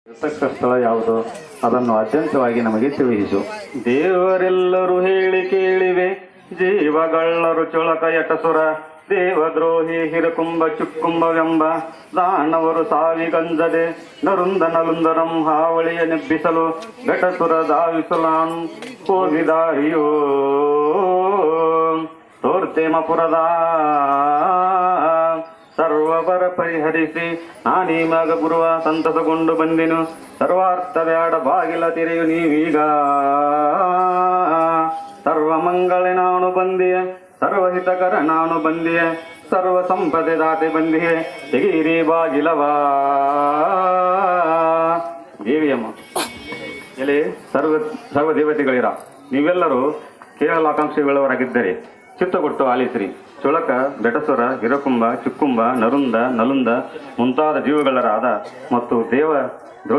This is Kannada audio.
ಪ್ರಸಕ್ತ ಸ್ಥಳ ಯಾವುದು ಅದನ್ನು ಅತ್ಯಂತವಾಗಿ ನಮಗೆ ತಿಳಿಸು. ದೇವರೆಲ್ಲರೂ ಹೇಳಿ ಕೇಳಿವೆ ಜೀವಗಳ್ಳರು ಚೊಳಕ ಯಟಸುರ ದೇವದ್ರೋಹಿ ಹಿರಕುಂಭ ಚುಕ್ಕುಂಭವೆಂಬ ದಾನವರು ಸಾವಿಗಂಜದೆ ನರುಂದ ನಲುಂದರಂ ಹಾವಳಿಯ ನೆಬ್ಬಿಸಲು ಘಟಸುರ ಧಾವಿಸಲಾನ್ ಹೋಗಿದಾರಿಯೋ ತೋರ್ತೇಮಪುರದ ಸರ್ವಪರ ಪರಿಹರಿಸಿ ನಾನೀಮಾಗ ಗುರುವ ಸಂತಸಗೊಂಡು ಬಂದೆನು. ಸರ್ವಾರ್ಥ ಬ್ಯಾಡ ಬಾಗಿಲ ತೆರೆಯು ನೀವೀಗ ಸರ್ವ ಮಂಗಳೆ ನಾನು ಬಂದೆಯ ಸರ್ವಹಿತಕರ ನಾನು ಬಂದೆಯ ಸರ್ವ ಸಂಪದೆ ದಾತೆ ಬಂದೆಯೇ ತೆಗೀರಿ ಬಾಗಿಲವಾ. ದೇವಿಯಮ್ಮ ಎಲೆ ಸರ್ವ ದೇವತೆಗಳಿರ ನೀವೆಲ್ಲರೂ ಕೇರಳ ಆಕಾಂಕ್ಷೆಗಳವರಾಗಿದ್ದರೆ ಚಿತ್ತಗೊಟ್ಟು ಆಲಿಸಿರಿ. ಚೊಳಕ ಬೆಟಸುರ ಹಿರಕುಂಭ ಚುಕ್ಕುಂಭ ನರುಂದ ನಲುಂದ ಮುಂತಾದ ಜೀವಗಳರಾದ ಮತ್ತು ದೇವ